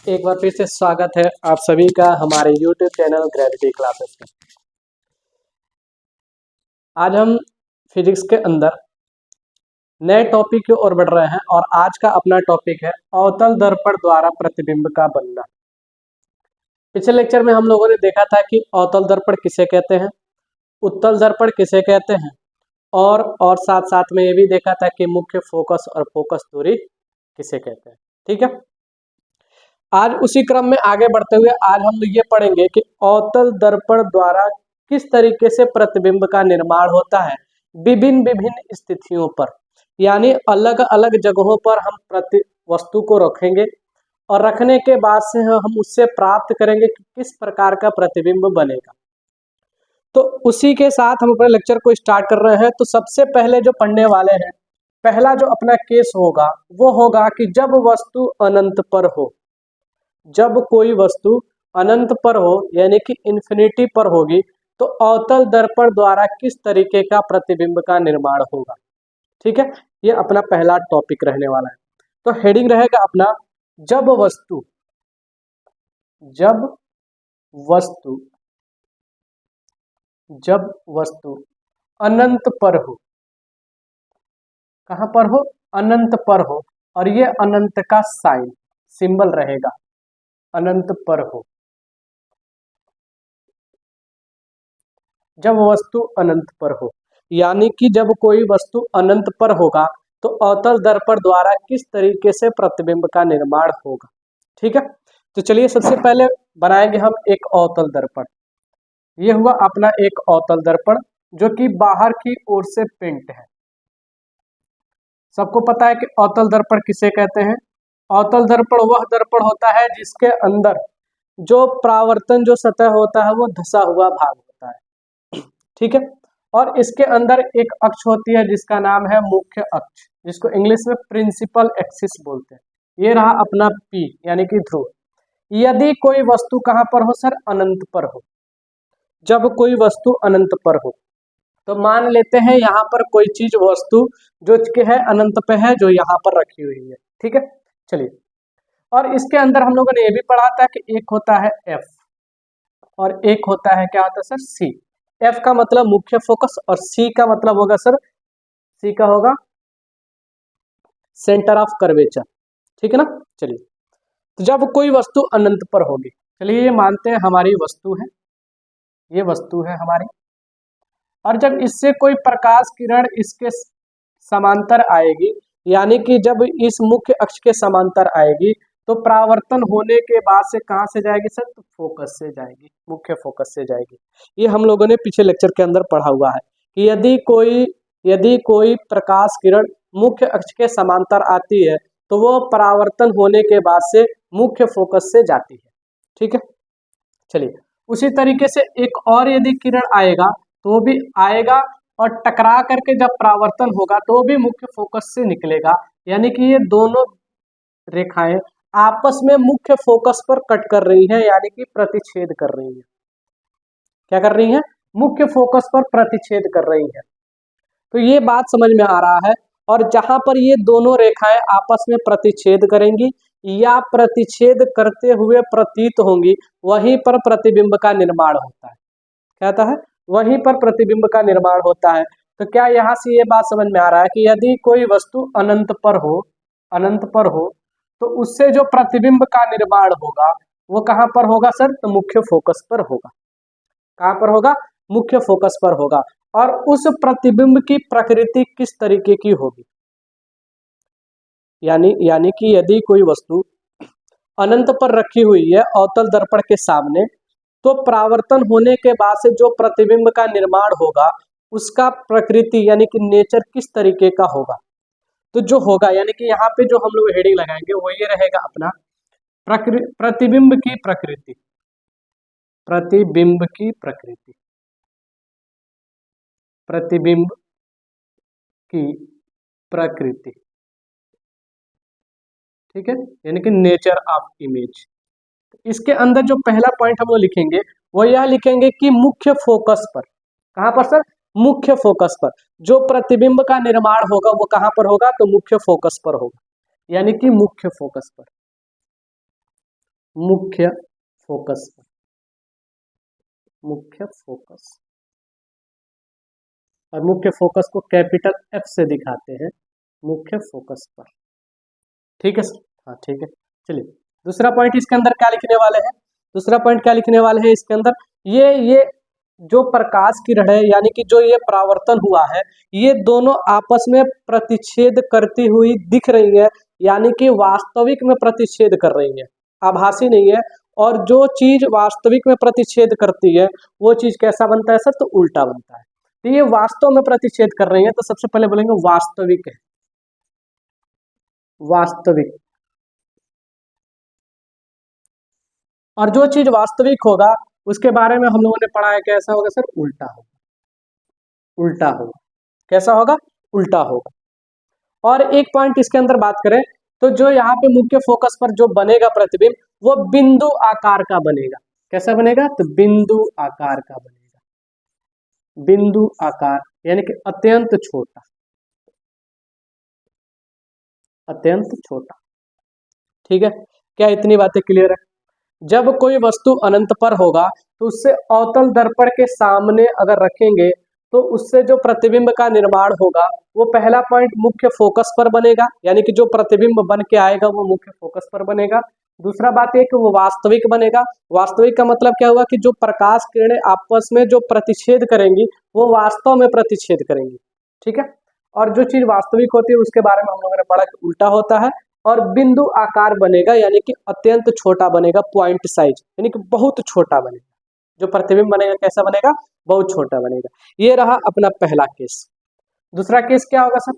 एक बार फिर से स्वागत है आप सभी का हमारे YouTube चैनल ग्रेविटी क्लासेस में। आज हम फिजिक्स के अंदर नए टॉपिक की ओर बढ़ रहे हैं और आज का अपना टॉपिक है अवतल दर्पण द्वारा प्रतिबिंब का बनना। पिछले लेक्चर में हम लोगों ने देखा था कि अवतल दर्पण किसे कहते हैं, उत्तल दर्पण किसे कहते हैं और साथ साथ में ये भी देखा था कि मुख्य फोकस और फोकस दूरी किसे कहते हैं। ठीक है, आज उसी क्रम में आगे बढ़ते हुए आज हम ये पढ़ेंगे कि अवतल दर्पण द्वारा किस तरीके से प्रतिबिंब का निर्माण होता है विभिन्न विभिन्न स्थितियों पर, यानी अलग अलग जगहों पर हम प्रति वस्तु को रखेंगे और रखने के बाद से हम उससे प्राप्त करेंगे कि किस प्रकार का प्रतिबिंब बनेगा। तो उसी के साथ हम अपने लेक्चर को स्टार्ट कर रहे हैं। तो सबसे पहले जो पढ़ने वाले हैं, पहला जो अपना केस होगा वो होगा कि जब वस्तु अनंत पर हो, जब कोई वस्तु अनंत पर हो यानी कि इन्फिनिटी पर होगी तो अवतल दर्पण द्वारा किस तरीके का प्रतिबिंब का निर्माण होगा। ठीक है, ये अपना पहला टॉपिक रहने वाला है। तो हेडिंग रहेगा अपना जब वस्तु जब वस्तु अनंत पर हो, कहां पर हो, अनंत पर हो, और ये अनंत का साइन सिंबल रहेगा अनंत पर हो। जब वस्तु अनंत पर हो यानी कि जब कोई वस्तु अनंत पर होगा तो अवतल दर्पण द्वारा किस तरीके से प्रतिबिंब का निर्माण होगा। ठीक है, तो चलिए सबसे पहले बनाएंगे हम एक अवतल दर्पण। ये हुआ अपना एक अवतल दर्पण जो कि बाहर की ओर से पेंट है। सबको पता है कि अवतल दर्पण किसे कहते हैं। अवतल दर्पण वह दर्पण होता है जिसके अंदर जो परावर्तन जो सतह होता है वो धंसा हुआ भाग होता है। ठीक है, और इसके अंदर एक अक्ष होती है जिसका नाम है मुख्य अक्ष, जिसको इंग्लिश में प्रिंसिपल एक्सिस बोलते हैं। ये रहा अपना P यानी कि ध्रुव। यदि कोई वस्तु कहां पर हो सर, अनंत पर हो। जब कोई वस्तु अनंत पर हो तो मान लेते हैं यहाँ पर कोई चीज वस्तु जो कि है अनंत पे है, जो यहाँ पर रखी हुई है। ठीक है, चलिए, और इसके अंदर हम लोगों ने ये भी पढ़ा था कि एक होता है F और एक होता है क्या होता है सर, C। F का मतलब मुख्य फोकस और C का मतलब होगा सर, C का होगा सेंटर ऑफ कर्वेचर। ठीक है ना, चलिए, तो जब कोई वस्तु अनंत पर होगी, चलिए ये मानते हैं हमारी वस्तु है, ये वस्तु है हमारी, और जब इससे कोई प्रकाश किरण इसके समांतर आएगी यानी कि जब इस मुख्य अक्ष के समांतर आएगी तो परावर्तन होने के बाद से कहां से जाएगी सर, तो फोकस से जाएगी, मुख्य फोकस से जाएगी। ये हम लोगों ने पिछले लेक्चर के अंदर पढ़ा हुआ है कि यदि कोई प्रकाश किरण मुख्य अक्ष के समांतर आती है तो वो परावर्तन होने के बाद से मुख्य फोकस से जाती है। ठीक है, चलिए, उसी तरीके से एक और यदि किरण आएगा तो भी आएगा और टकरा करके जब परावर्तन होगा तो भी मुख्य फोकस से निकलेगा, यानी कि ये दोनों रेखाएं आपस में मुख्य फोकस पर कट कर रही हैं, यानी कि प्रतिच्छेद कर रही हैं। क्या कर रही हैं, मुख्य फोकस पर प्रतिच्छेद कर रही हैं। तो ये बात समझ में आ रहा है, और जहां पर ये दोनों रेखाएं आपस में प्रतिच्छेद करेंगी या प्रतिच्छेद करते हुए प्रतीत होंगी वहीं पर प्रतिबिंब का निर्माण होता है। क्या होता है, वहीं पर प्रतिबिंब का निर्माण होता है। तो क्या यहाँ से ये बात समझ में आ रहा है कि यदि कोई वस्तु अनंत पर हो तो उससे जो प्रतिबिंब का निर्माण होगा वो कहाँ पर होगा सर, तो मुख्य फोकस पर होगा। कहाँ पर होगा, मुख्य फोकस पर होगा। और उस प्रतिबिंब की प्रकृति किस तरीके की होगी, यानी कि यदि कोई वस्तु अनंत पर रखी हुई है अवतल दर्पण के सामने तो परावर्तन होने के बाद से जो प्रतिबिंब का निर्माण होगा उसका प्रकृति यानी कि नेचर किस तरीके का होगा। तो जो होगा यानी कि यहाँ पे जो हम लोग हेडिंग लगाएंगे वो ये रहेगा अपना प्रतिबिंब की प्रकृति, प्रतिबिंब की प्रकृति, प्रतिबिंब की प्रकृति। ठीक है, यानी कि नेचर ऑफ इमेज। इसके अंदर जो पहला पॉइंट हम लोग लिखेंगे वो यह लिखेंगे कि मुख्य फोकस पर, कहां पर सर, मुख्य फोकस पर जो प्रतिबिंब का निर्माण होगा वो कहां पर होगा, तो मुख्य फोकस पर होगा, यानी कि मुख्य फोकस पर। मुख्य फोकस पर, मुख्य फोकस, और मुख्य फोकस को कैपिटल एफ से दिखाते हैं, मुख्य फोकस पर। ठीक है सर, हाँ ठीक है। चलिए दूसरा पॉइंट इसके अंदर क्या लिखने वाले हैं, दूसरा पॉइंट क्या लिखने वाले हैं इसके अंदर, ये जो प्रकाश किरण है यानी कि जो ये परावर्तन हुआ है, ये दोनों आपस में प्रतिच्छेद करती हुई दिख रही है, यानी कि वास्तविक में प्रतिच्छेद कर रही है, आभासी नहीं है। और जो चीज वास्तविक में प्रतिच्छेद करती है वो चीज कैसा बनता है सर, तो उल्टा बनता है। तो ये वास्तव में प्रतिच्छेद कर रही है, तो सबसे पहले बोलेंगे वास्तविक है, वास्तविक। और जो चीज वास्तविक होगा उसके बारे में हम लोगों ने पढ़ा है, कैसा होगा सर, उल्टा होगा, उल्टा होगा। कैसा होगा, उल्टा होगा। और एक पॉइंट इसके अंदर बात करें तो जो यहाँ पे मुख्य फोकस पर जो बनेगा प्रतिबिंब, वो बिंदु आकार का बनेगा। कैसा बनेगा, तो बिंदु आकार का बनेगा, बिंदु आकार, यानी कि अत्यंत छोटा, अत्यंत छोटा। ठीक है, क्या इतनी बातें क्लियर है? जब कोई वस्तु अनंत पर होगा तो उससे अवतल दर्पण के सामने अगर रखेंगे तो उससे जो प्रतिबिंब का निर्माण होगा वो पहला पॉइंट मुख्य फोकस पर बनेगा, यानी कि जो प्रतिबिंब बन के आएगा वो मुख्य फोकस पर बनेगा। दूसरा बात यह कि वो वास्तविक बनेगा। वास्तविक का मतलब क्या हुआ कि जो प्रकाश किरणें आपस में जो प्रतिच्छेद करेंगी वो वास्तव में प्रतिच्छेद करेंगी। ठीक है, और जो चीज वास्तविक होती है उसके बारे में हम लोगों ने पढ़ा कि उल्टा होता है। और बिंदु आकार बनेगा, यानी कि अत्यंत छोटा बनेगा, पॉइंट साइज, यानी कि बहुत छोटा बनेगा। जो प्रतिबिंब बनेगा कैसा बनेगा, बहुत छोटा बनेगा। ये रहा अपना पहला केस। दूसरा केस क्या होगा सर,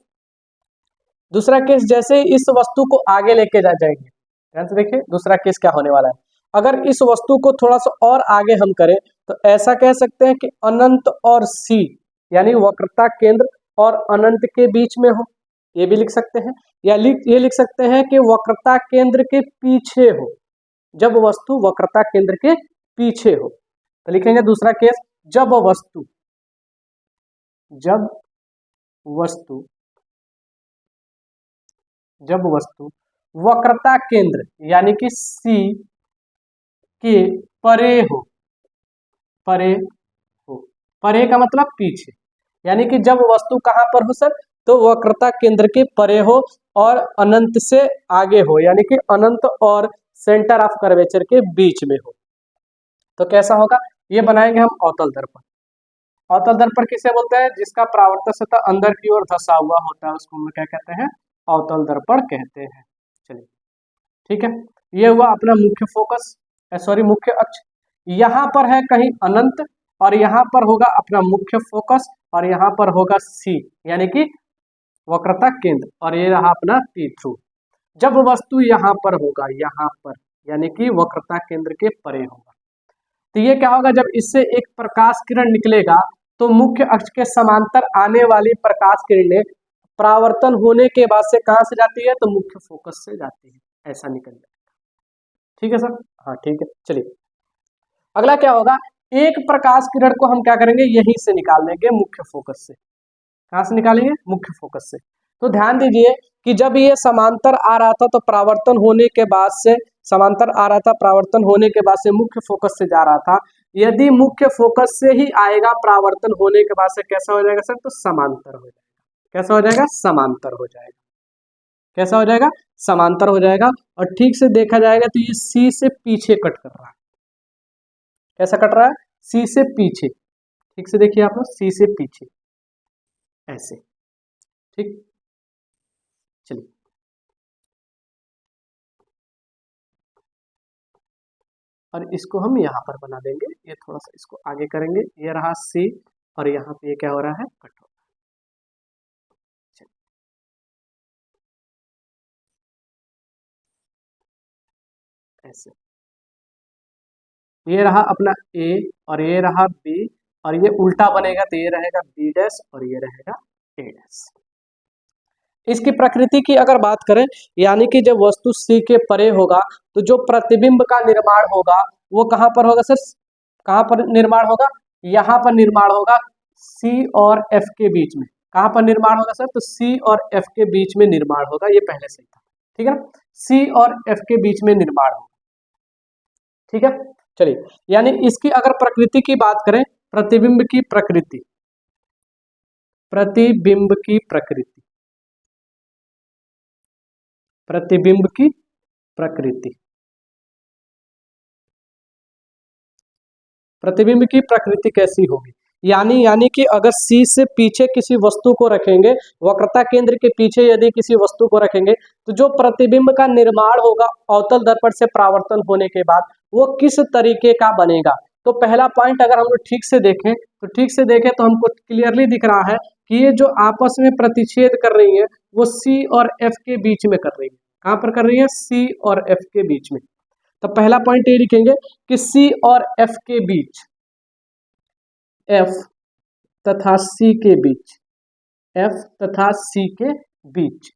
दूसरा केस जैसे इस वस्तु को आगे लेके जाएंगे, ध्यान से देखिए दूसरा केस क्या होने वाला है। अगर इस वस्तु को थोड़ा सा और आगे हम करें तो ऐसा कह सकते हैं कि अनंत और सी, यानी वक्रता केंद्र और अनंत के बीच में हो, ये भी लिख सकते हैं। या ये लिख सकते हैं कि वक्रता केंद्र के पीछे हो, जब वस्तु वक्रता केंद्र के पीछे हो। तो लिखेंगे दूसरा केस, जब वस्तु, जब वस्तु, जब वस्तु वक्रता केंद्र यानी कि सी के परे हो, परे हो, परे का मतलब पीछे, यानी कि जब वस्तु कहां पर हो सर, तो वक्रता केंद्र के परे हो और अनंत से आगे हो, यानी कि अनंत और सेंटर ऑफ कर्वेचर के बीच में हो। तो कैसा होगा, ये बनाएंगे हम अवतल दर्पण। अवतल दर्पण किसे बोलते हैं, जिसका परावर्तन सतह अंदर की ओर धंसा हुआ होता है उसको हम क्या कहते हैं, अवतल दर्पण कहते हैं। चलिए ठीक है, ये हुआ अपना मुख्य फोकस, सॉरी मुख्य अक्ष। यहाँ पर है कहीं अनंत और यहाँ पर होगा अपना मुख्य फोकस और यहाँ पर होगा सी, यानी कि वक्रता केंद्र, और ये रहा अपना पी थ्रू। जब वस्तु यहाँ पर होगा, यहाँ पर, यानी कि वक्रता केंद्र के परे होगा, तो ये क्या होगा, जब इससे एक प्रकाश किरण निकलेगा तो मुख्य अक्ष के समांतर आने वाली प्रकाश किरणें परावर्तन होने के बाद से कहां से जाती है, तो मुख्य फोकस से जाती है, ऐसा निकल जाएगा। ठीक है सर, हाँ ठीक है। चलिए अगला क्या होगा, एक प्रकाश किरण को हम क्या करेंगे, यहीं से निकाल लेंगे मुख्य फोकस से। कहां से निकालेंगे, मुख्य फोकस से। तो ध्यान दीजिए कि जब ये समांतर आ रहा था तो परावर्तन होने के बाद से, समांतर आ रहा था परावर्तन होने के बाद से मुख्य फोकस से जा रहा था। यदि मुख्य फोकस से ही आएगा परावर्तन होने के बाद से, कैसा हो जाएगा सर, तो समांतर हो जाएगा। कैसा हो जाएगा, समांतर हो जाएगा। कैसा हो जाएगा, समांतर हो जाएगा। और ठीक से देखा जाएगा तो ये सी से पीछे कट कर रहा है। कैसा कट रहा है, सी से पीछे। ठीक से देखिए आप लोग, सी से पीछे ऐसे। ठीक, चलिए और इसको हम यहाँ पर बना देंगे, ये थोड़ा सा इसको आगे करेंगे, ये रहा सी और यहाँ पे ये क्या हो रहा है, कट हो रहा है ऐसे। ये रहा अपना ए और ये रहा बी, और ये उल्टा बनेगा तो ये रहेगा बी डैश और ये रहेगा ए डैश। इसकी प्रकृति की अगर बात करें, यानी कि जब वस्तु सी के परे होगा तो जो प्रतिबिंब का निर्माण होगा वो कहां पर होगा सर, कहां पर निर्माण होगा, यहाँ पर निर्माण होगा सी और एफ के बीच में। कहां पर निर्माण होगा सर, तो सी और एफ के बीच में निर्माण होगा, ये पहले से ही था। ठीक है ना, सी और एफ के बीच में निर्माण होगा। ठीक है, चलिए, यानी इसकी अगर प्रकृति की बात करें, प्रतिबिंब की प्रकृति, प्रतिबिंब की प्रकृति, प्रतिबिंब की प्रकृति, प्रतिबिंब की प्रकृति कैसी होगी, यानी कि अगर C से पीछे किसी वस्तु को रखेंगे, वक्रता केंद्र के पीछे यदि किसी वस्तु को रखेंगे, तो जो प्रतिबिंब का निर्माण होगा अवतल दर्पण से परावर्तन होने के बाद वो किस तरीके का बनेगा। तो पहला पॉइंट अगर हम लोग ठीक से देखें तो हमको क्लियरली दिख रहा है कि ये जो आपस में प्रतिच्छेद कर रही है वो C और F के बीच में कर रही है। कहाँ पर कर रही है? C और F के बीच में। तो पहला पॉइंट ये लिखेंगे कि C और F के बीच, F तथा C के बीच, F तथा C के बीच,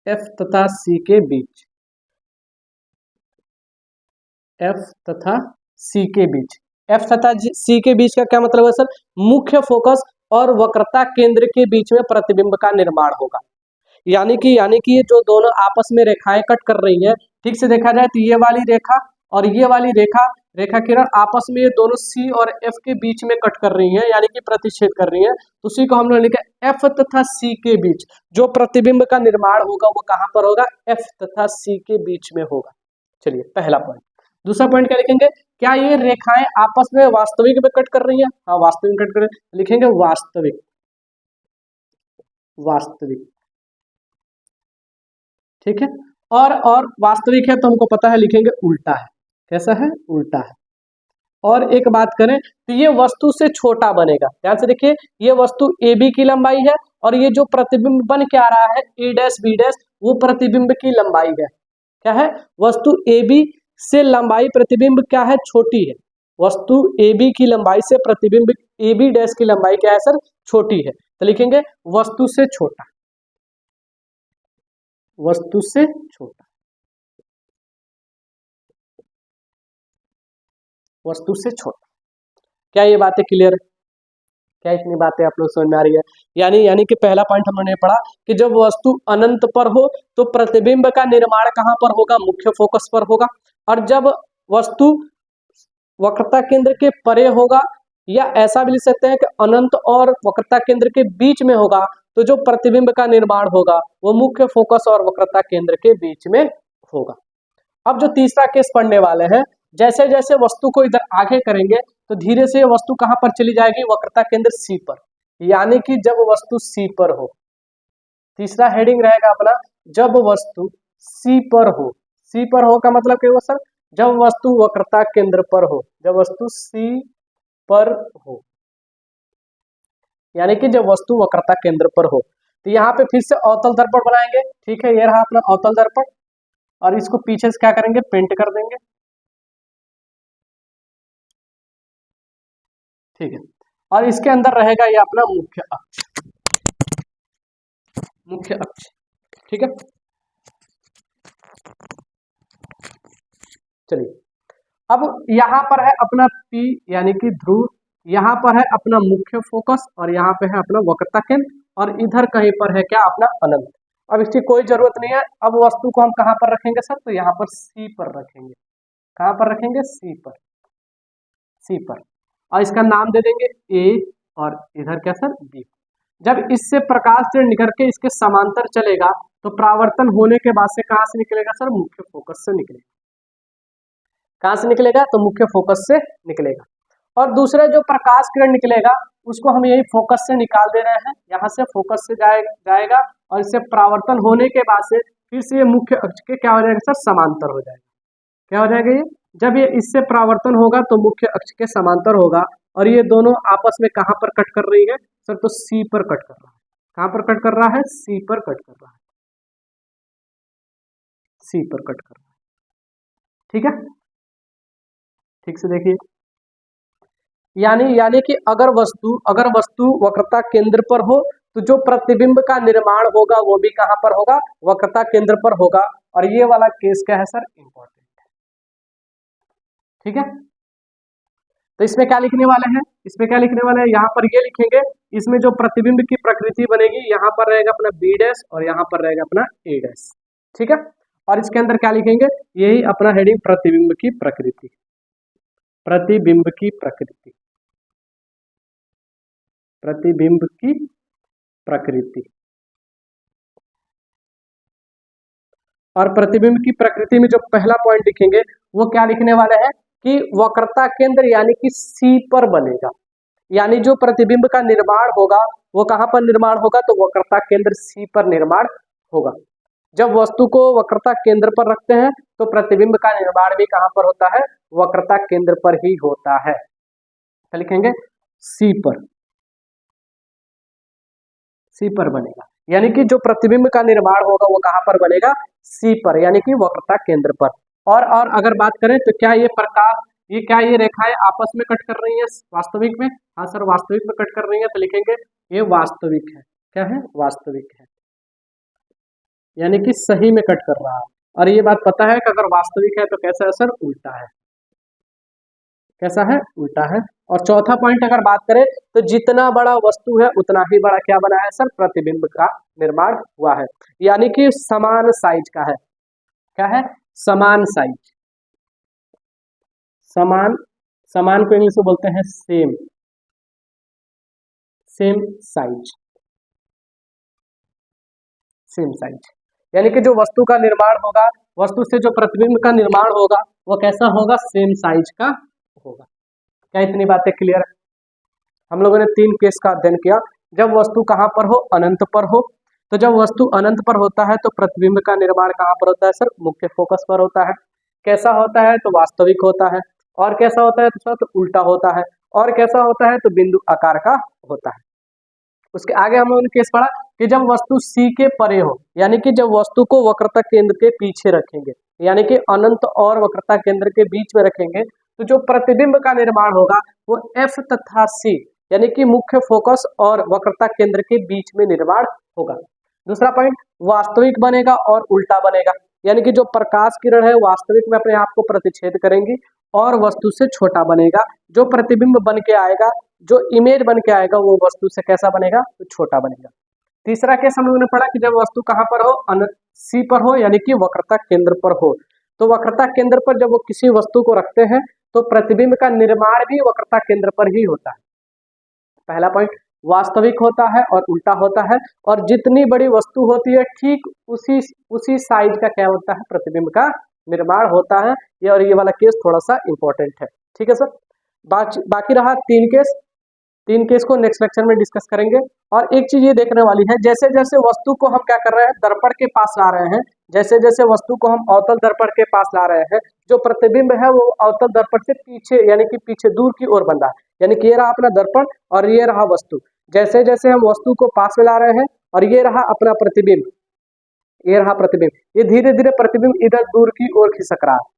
F तथा C के बीच, F तथा C के बीच, F तथा C के बीच का क्या मतलब है सर? मुख्य फोकस और वक्रता केंद्र के बीच में प्रतिबिंब का निर्माण होगा। यानी कि ये जो दोनों आपस में रेखाएं कट कर रही हैं, ठीक से देखा जाए तो ये वाली रेखा और ये वाली रेखा किरण आपस में ये दोनों C और F के बीच में कट कर रही हैं, यानी कि प्रतिच्छेद कर रही हैं। तो उसी को हम लोग लिखा F तथा C के बीच जो प्रतिबिंब का निर्माण होगा वो कहाँ पर होगा? F तथा C के बीच में होगा। चलिए, पहला पॉइंट। दूसरा पॉइंट क्या लिखेंगे? क्या ये रेखाएं आपस में वास्तविक में कट कर रही हैं? हाँ, वास्तविक कट कर रही है। लिखेंगे वास्तविक, वास्तविक, ठीक है। और वास्तविक है तो हमको पता है, लिखेंगे उल्टा है। कैसा है? उल्टा है। और एक बात करें तो ये वस्तु से छोटा बनेगा। ध्यान से देखिए, ये वस्तु AB की लंबाई है और ये जो प्रतिबिंब बन के आ रहा है A डैश B डैश, वो प्रतिबिंब की लंबाई है। क्या है? वस्तु AB से लंबाई प्रतिबिंब क्या है? छोटी है। वस्तु AB की लंबाई से प्रतिबिंब AB डैश की लंबाई क्या है सर? छोटी है। तो लिखेंगे वस्तु से छोटा, वस्तु से छोटा, वस्तु से छोटा। क्या ये बातें क्लियर है? क्या इतनी बातें आप लोग समझ में आ रही है? यानी कि पहला पॉइंट हमने पढ़ा कि जब वस्तु अनंत पर हो तो प्रतिबिंब का निर्माण कहां पर होगा? मुख्य फोकस पर होगा। और जब वस्तु वक्रता केंद्र के परे होगा, या ऐसा भी लिख सकते हैं कि अनंत और वक्रता केंद्र के बीच में होगा, तो जो प्रतिबिंब का निर्माण होगा वो मुख्य फोकस और वक्रता केंद्र के बीच में होगा। अब जो तीसरा केस पढ़ने वाले हैं, जैसे जैसे वस्तु को इधर आगे करेंगे तो धीरे से वस्तु कहां पर चली जाएगी? वक्रता केंद्र C पर। यानी कि जब वस्तु C पर हो, तीसरा हेडिंग रहेगा अपना, जब वस्तु C पर हो। C पर हो का मतलब क्या हुआ सर? जब वस्तु वक्रता केंद्र पर हो, जब वस्तु C पर हो, यानी कि जब वस्तु वक्रता केंद्र पर हो। तो यहाँ पे फिर से अवतल दर्पण बनाएंगे। ठीक है, ये रहा अपना अवतल दर्पण, और इसको पीछे से क्या करेंगे? पेंट कर देंगे। ठीक है, और इसके अंदर रहेगा ये अपना मुख्य अक्ष, मुख्य अक्ष। ठीक है, चलिए, अब यहाँ पर है अपना P यानी कि ध्रुव, यहाँ पर है अपना मुख्य फोकस, और यहाँ पे है अपना वक्रता केंद्र, और इधर कहीं पर है क्या? अपना अनंत। अब इसकी कोई जरूरत नहीं है। अब वस्तु को हम कहाँ पर रखेंगे सर? तो यहाँ पर C पर रखेंगे। कहाँ पर रखेंगे? C पर, C पर, और इसका नाम दे देंगे A, और इधर क्या सर? B। जब इससे प्रकाश से निकल के इसके समांतर चलेगा तो परावर्तन होने के बाद से कहाँ से निकलेगा सर? मुख्य फोकस से निकलेगा। कहाँ से निकलेगा? तो मुख्य फोकस से निकलेगा। और दूसरा जो प्रकाश किरण निकलेगा उसको हम यही फोकस से निकाल दे रहे हैं। यहाँ से फोकस से जाएगा और इससे परावर्तन होने के बाद से फिर से ये मुख्य अक्ष के क्या हो जाएगा सर? समांतर हो जाएगा। क्या हो जाएगा ये? जब ये इससे परावर्तन होगा तो मुख्य अक्ष के समांतर होगा, और ये दोनों आपस में कहाँ पर कट कर रही है सर? तो C पर कट कर रहा है। कहाँ पर कट कर रहा है? C पर कट कर रहा है, C पर कट कर रहा है। ठीक है, ठीक से देखिए, यानी कि अगर वस्तु वक्रता केंद्र पर हो तो जो प्रतिबिंब का निर्माण होगा वो भी कहां पर होगा? वक्रता केंद्र पर होगा। और ये वाला केस क्या है सर? इंपॉर्टेंट है। ठीक है, तो इसमें क्या लिखने वाले हैं? इसमें क्या लिखने वाले हैं? यहाँ पर ये लिखेंगे, इसमें जो प्रतिबिंब की प्रकृति बनेगी, यहाँ पर रहेगा अपना B डैश और यहाँ पर रहेगा अपना A डैश। ठीक है, और इसके अंदर क्या लिखेंगे, यही अपना हेडिंग, प्रतिबिंब की प्रकृति, प्रतिबिंब की प्रकृति, प्रतिबिंब की प्रकृति। और प्रतिबिंब की प्रकृति में जो पहला पॉइंट लिखेंगे वो क्या लिखने वाले हैं कि वक्रता केंद्र यानी कि सी पर बनेगा, यानी जो प्रतिबिंब का निर्माण होगा वो कहां पर निर्माण होगा, तो वक्रता केंद्र सी पर निर्माण होगा। जब वस्तु को वक्रता केंद्र पर रखते हैं तो प्रतिबिंब का निर्माण भी कहां पर होता है, वक्रता केंद्र पर ही होता है। क्या लिखेंगे, सी पर, सी पर बनेगा, यानी कि जो प्रतिबिंब का निर्माण होगा वो कहां पर बनेगा, सी पर, यानी कि वक्रता केंद्र पर। और अगर बात करें तो क्या ये प्रकाश, ये क्या ये रेखाएं आपस में कट कर रही हैं वास्तविक में, हाँ सर वास्तविक में कट कर रही हैं, तो लिखेंगे ये वास्तविक है। क्या है, वास्तविक है, यानी कि सही में कट कर रहा है। और ये बात पता है कि अगर वास्तविक है तो कैसा है सर, उल्टा है, कैसा है, उल्टा है। और चौथा पॉइंट अगर बात करें तो जितना बड़ा वस्तु है उतना ही बड़ा क्या बना है सर, प्रतिबिंब का निर्माण हुआ है, यानी कि समान साइज का है। क्या है, समान साइज, समान, समान को इंग्लिश में बोलते हैं same, same size, same size, यानी कि जो वस्तु का निर्माण होगा, वस्तु से जो प्रतिबिंब का निर्माण होगा वो कैसा होगा, सेम साइज का होगा। क्या इतनी बातें क्लियर है? हम लोगों ने 3 केस का अध्ययन किया। जब वस्तु कहां पर हो, अनंत पर हो, तो जब वस्तु अनंत पर होता है तो प्रतिबिंब का निर्माण कहां पर होता है सर, मुख्य फोकस पर होता है। कैसा होता है, तो वास्तविक होता है। और कैसा होता है तो उल्टा होता है। और कैसा होता है तो बिंदु आकार का होता है। उसके आगे हम लोगों ने केस पढ़ा कि जब वस्तु सी के परे हो, यानी कि जब वस्तु को वक्रता केंद्र के पीछे रखेंगे, यानी कि अनंत और वक्रता केंद्र के बीच में रखेंगे, तो जो प्रतिबिंब का निर्माण होगा वो एफ तथा सी, यानी कि मुख्य फोकस और वक्रता केंद्र के बीच में निर्माण होगा। दूसरा पॉइंट, वास्तविक बनेगा और उल्टा बनेगा, यानी कि जो प्रकाश किरण है वास्तविक में अपने आप को प्रतिच्छेद करेंगी और वस्तु से छोटा बनेगा। जो प्रतिबिंब बन के आएगा, जो इमेज बन के आएगा वो वस्तु से कैसा बनेगा, तो छोटा बनेगा। तीसरा केस हम लोगों ने पढ़ा कि जब वस्तु कहां पर हो, सी पर हो, यानी कि वक्रता केंद्र पर हो, तो वक्रता केंद्र पर जब वो किसी वस्तु को रखते हैं तो प्रतिबिंब का निर्माण भी वक्रता केंद्र पर ही होता है। पहला पॉइंट, वास्तविक होता है और उल्टा होता है, और जितनी बड़ी वस्तु होती है ठीक उसी साइज का क्या होता है, प्रतिबिंब का निर्माण होता है। और ये वाला केस थोड़ा सा इंपॉर्टेंट है, ठीक है सर। बाकी रहा 3 केस, 3 केस को नेक्स्ट लेक्चर में डिस्कस करेंगे। और एक चीज ये देखने वाली है, जैसे जैसे वस्तु को हम क्या कर रहे हैं, दर्पण के पास ला रहे हैं, जैसे जैसे वस्तु को हम अवतल दर्पण के पास ला रहे हैं, जो प्रतिबिंब है वो अवतल दर्पण से पीछे, यानी कि पीछे दूर की ओर बन रहा है, यानी कि ये रहा अपना दर्पण और ये रहा वस्तु। जैसे जैसे हम वस्तु को पास में ला रहे हैं और ये रहा अपना प्रतिबिंब, ये रहा प्रतिबिंब, ये धीरे धीरे प्रतिबिंब इधर दूर की ओर खिसक रहा है,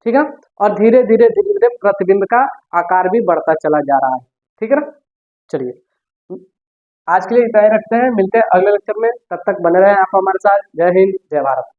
ठीक है। और धीरे धीरे धीरे धीरे प्रतिबिंब का आकार भी बढ़ता चला जा रहा है, ठीक है ना। चलिए आज के लिए इतना ही रखते हैं, मिलते हैं अगले लेक्चर में, तब तक बने रहें आप हमारे साथ। जय हिंद, जय भारत।